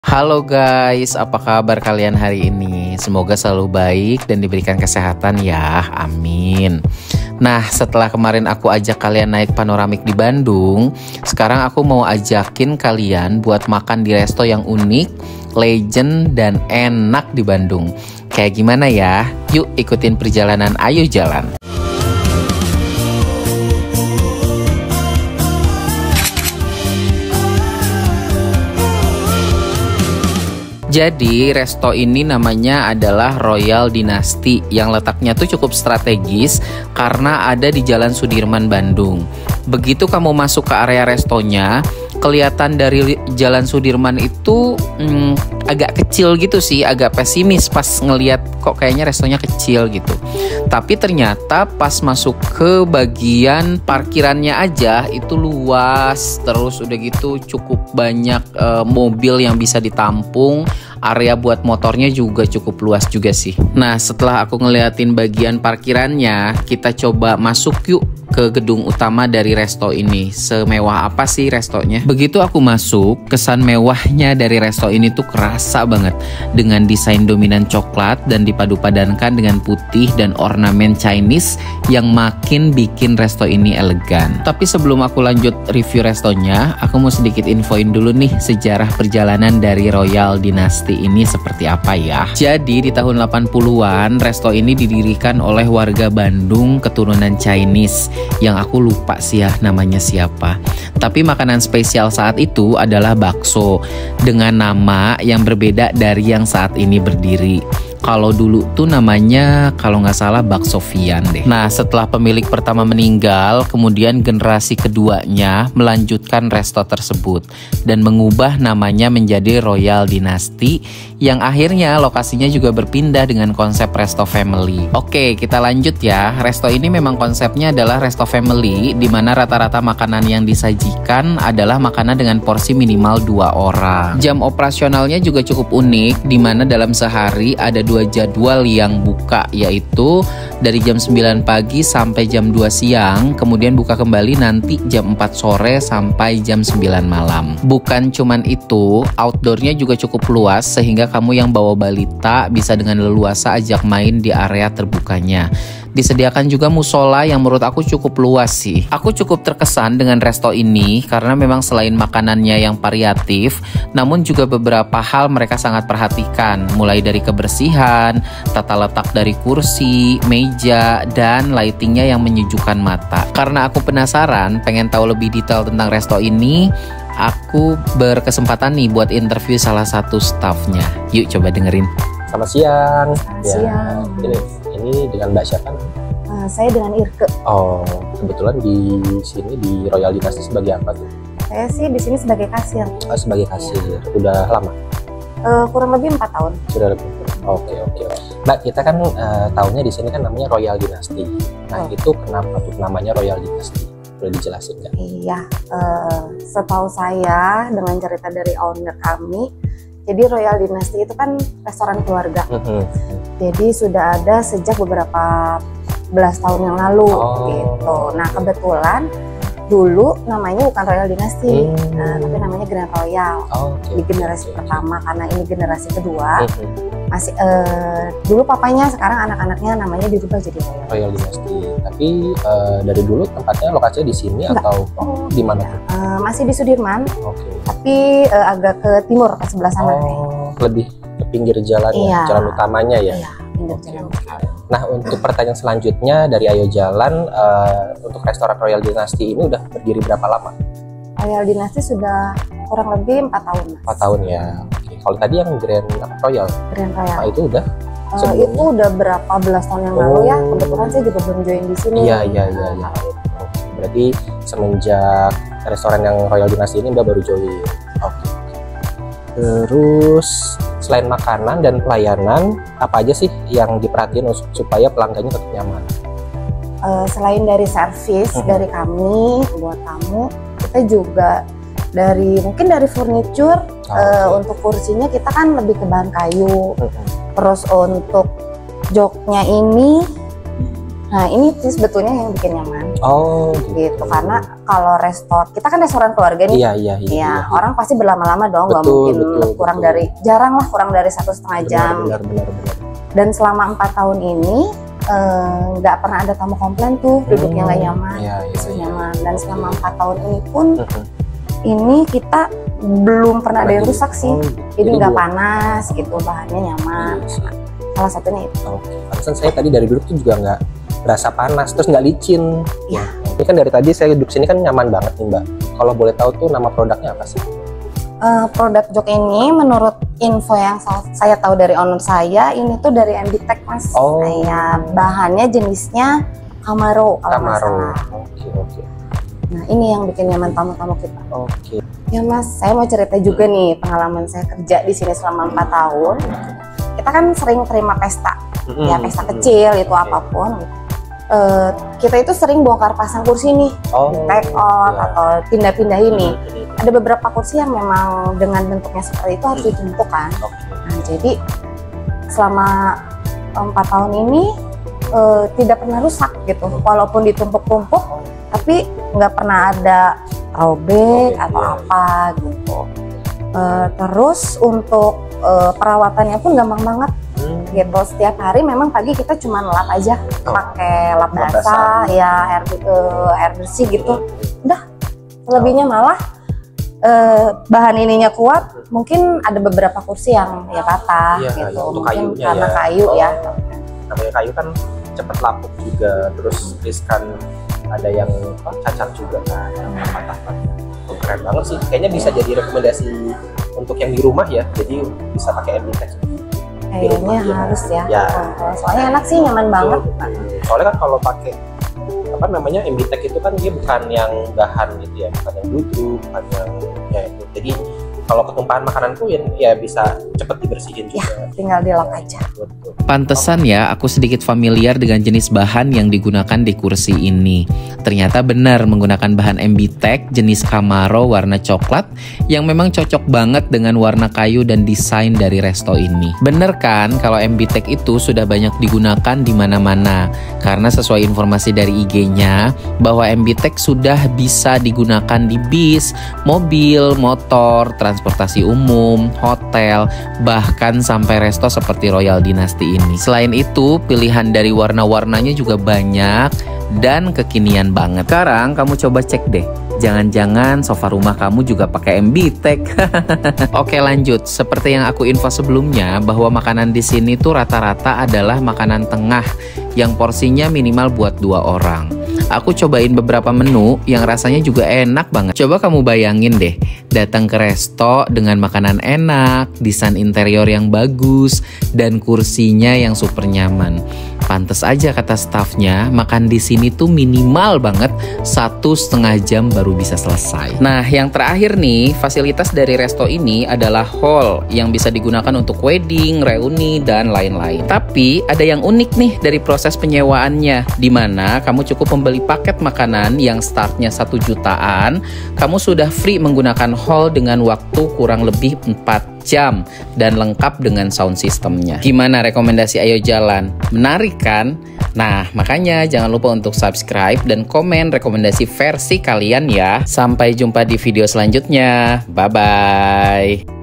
Halo guys, apa kabar kalian hari ini? Semoga selalu baik dan diberikan kesehatan ya, amin. Nah, setelah kemarin aku ajak kalian naik panoramik di Bandung, sekarang aku mau ajakin kalian buat makan di resto yang unik, legend, dan enak di Bandung. Kayak gimana ya? Yuk ikutin perjalanan Ayo Jalan. Jadi resto ini namanya adalah Royal Dynasty yang letaknya tuh cukup strategis karena ada di Jalan Sudirman, Bandung. Begitu kamu masuk ke area restonya, kelihatan dari Jalan Sudirman itu agak kecil gitu sih, agak pesimis pas ngelihat kok kayaknya restonya kecil gitu. Tapi ternyata pas masuk ke bagian parkirannya aja itu luas, terus udah gitu cukup banyak mobil yang bisa ditampung. Area buat motornya juga cukup luas juga sih. Nah, setelah aku ngeliatin bagian parkirannya, kita coba masuk yuk ke gedung utama dari resto ini. Semewah apa sih restonya? Begitu aku masuk, kesan mewahnya dari resto ini tuh kerasa banget. Dengan desain dominan coklat dan dipadu-padankan dengan putih dan ornamen Chinese yang makin bikin resto ini elegan. Tapi sebelum aku lanjut review restonya, aku mau sedikit infoin dulu nih sejarah perjalanan dari Royal Dynasty ini seperti apa ya. Jadi di tahun 80-an, resto ini didirikan oleh warga Bandung keturunan Chinese yang aku lupa sih ya namanya siapa. Tapi makanan spesial saat itu adalah bakso dengan nama yang berbeda dari yang saat ini berdiri. Kalau dulu tuh namanya kalau nggak salah Bakso Vian deh. Nah, setelah pemilik pertama meninggal, kemudian generasi keduanya melanjutkan resto tersebut dan mengubah namanya menjadi Royal Dynasty yang akhirnya lokasinya juga berpindah dengan konsep resto family. Oke, kita lanjut ya. Resto ini memang konsepnya adalah resto family di mana rata-rata makanan yang disajikan adalah makanan dengan porsi minimal 2 orang. Jam operasionalnya juga cukup unik di mana dalam sehari ada 2 jadwal yang buka, yaitu dari jam 9 pagi sampai jam 2 siang, kemudian buka kembali nanti jam 4 sore sampai jam 9 malam. Bukan cuman itu, outdoornya juga cukup luas sehingga kamu yang bawa balita bisa dengan leluasa ajak main di area terbukanya. Disediakan juga musola yang menurut aku cukup luas sih. Aku cukup terkesan dengan resto ini karena memang selain makanannya yang variatif, namun juga beberapa hal mereka sangat perhatikan, mulai dari kebersihan, tata letak dari kursi, meja, dan lightingnya yang menyejukkan mata. Karena aku penasaran, pengen tahu lebih detail tentang resto ini, aku berkesempatan nih buat interview salah satu staffnya. Yuk coba dengerin. Selamat siang. Siang. Ini dengan Mbak siapa? Saya dengan Irke. Oh, kebetulan di sini di Royal Dynasty sebagai apa tuh? Saya sih di sini sebagai kasir. Oh, sebagai kasir. Udah lama? Kurang lebih 4 tahun. Sudah lebih. Oke. Mbak, kita kan tahunya di sini kan namanya Royal Dynasty. Nah, itu kenapa tuh namanya Royal Dynasty? Boleh dijelasin nggak? Iya, setahu saya dengan cerita dari owner kami, jadi Royal Dynasty itu kan restoran keluarga. Jadi sudah ada sejak beberapa belas tahun yang lalu gitu. Nah, kebetulan dulu namanya bukan Royal Dynasty, tapi namanya Grand Royal. Di generasi pertama, karena ini generasi kedua. Masih dulu papanya, sekarang anak-anaknya namanya dirubah jadi Royal Dynasty. Tapi dari dulu tempatnya lokasinya di sini atau di mana? Masih di Sudirman. Tapi agak ke timur, ke sebelah sana. Lebih ke pinggir jalan, jalan utamanya ya. Iya, pinggir jalan. Nah, untuk pertanyaan selanjutnya dari Ayo Jalan, untuk restoran Royal Dynasty ini udah berdiri berapa lama? Royal Dynasty sudah kurang lebih 4 tahun. 4 tahun ya. Oke. Kalau tadi yang Grand Royal? Grand Royal. Nah, itu udah? Itu udah berapa belas tahun yang lalu ya. Kebetulan saya juga belum join di sini. Iya. Berarti semenjak restoran yang Royal Dynasty ini udah baru join. Oke. Terus selain makanan dan pelayanan, apa aja sih yang diperhatiin supaya pelanggannya tetap nyaman? Selain dari servis dari kami buat tamu, kita juga mungkin dari furniture. Untuk kursinya kita kan lebih ke bahan kayu. Terus untuk joknya ini Nah ini sih sebetulnya yang bikin nyaman. Oh gitu. Karena kalau kita kan restoran keluarga nih. Iya. Orang pasti berlama-lama dong, nggak mungkin jarang lah kurang dari 1,5 jam. Benar. Dan selama 4 tahun ini nggak pernah ada tamu komplain tuh duduknya nggak nyaman, nyaman. Dan selama 4 tahun ini pun ini kita belum pernah ada yang rusak sih. Jadi nggak panas gitu, bahannya nyaman. Salah satunya itu. Pantesan saya tadi dari duduk tuh juga nggak berasa panas, terus nggak licin. Iya. Ini kan dari tadi saya duduk sini kan nyaman banget nih Mbak. Kalau boleh tahu tuh nama produknya apa sih? Produk jok ini menurut info yang saya tahu dari owner saya, ini tuh dari MBTech Mas. Bahannya jenisnya Camaro kalau nggak salah. Oke. Nah ini yang bikin nyaman tamu-tamu kita. Oke. Ya Mas, saya mau cerita juga nih pengalaman saya kerja di sini selama 4 tahun. Kita kan sering terima pesta, ya pesta kecil itu apapun. Kita itu sering bongkar pasang kursi nih, take out atau pindah-pindah ini. Ada beberapa kursi yang memang dengan bentuknya seperti itu harus ditumpuk kan. Nah jadi selama 4 tahun ini tidak pernah rusak gitu, walaupun ditumpuk-tumpuk, tapi nggak pernah ada robek atau apa gitu. Terus untuk perawatannya pun gampang banget. Gitu, setiap hari memang pagi kita cuma lap aja pakai lap basah ya, air bersih gitu. Udah, selebihnya malah bahan ininya kuat, mungkin ada beberapa kursi yang ya patah gitu, mungkin karena kayu ya. Namanya kayu kan cepet lapuk juga, terus riskan ada yang cacat juga kan, patah. Keren banget sih, kayaknya bisa jadi rekomendasi untuk yang di rumah ya, jadi bisa pakai MBTech. Kayaknya harus ya. Soalnya enak sih, nyaman banget. Soalnya kan kalau pakai MBTech itu kan dia bukan yang bahan gitu ya, bukan yang duduk, bukan yang itu. Jadi kalau ketumpahan makanan tuh ya bisa cepet dibersihin juga. Tinggal dilap aja. Pantesan ya aku sedikit familiar dengan jenis bahan yang digunakan di kursi ini. Ternyata benar menggunakan bahan MBTech jenis Camaro warna coklat yang memang cocok banget dengan warna kayu dan desain dari resto ini. Bener kan kalau MBTech itu sudah banyak digunakan di mana-mana. Karena sesuai informasi dari IG-nya bahwa MBTech sudah bisa digunakan di bis, mobil, motor, transportasi umum, hotel, bahkan sampai resto seperti Royal Dynasty ini. Selain itu, pilihan dari warna-warnanya juga banyak dan kekinian banget. Sekarang kamu coba cek deh, jangan-jangan sofa rumah kamu juga pakai MBTech. Oke, lanjut. Seperti yang aku info sebelumnya bahwa makanan di sini tuh rata-rata adalah makanan tengah yang porsinya minimal buat 2 orang. Aku cobain beberapa menu yang rasanya juga enak banget. Coba kamu bayangin deh, datang ke resto dengan makanan enak, desain interior yang bagus, dan kursinya yang super nyaman. Pantes aja kata staffnya, makan di sini tuh minimal banget 1,5 jam baru bisa selesai. Nah, yang terakhir nih, fasilitas dari resto ini adalah hall yang bisa digunakan untuk wedding, reuni, dan lain-lain. Tapi ada yang unik nih dari proses penyewaannya, di mana kamu cukup membeli paket makanan yang startnya 1 jutaan, kamu sudah free menggunakan hall dengan waktu kurang lebih 4 jam dan lengkap dengan sound systemnya. Gimana rekomendasi Ayo Jalan? Menarik kan? Nah, makanya jangan lupa untuk subscribe dan komen rekomendasi versi kalian ya. Sampai jumpa di video selanjutnya. Bye-bye.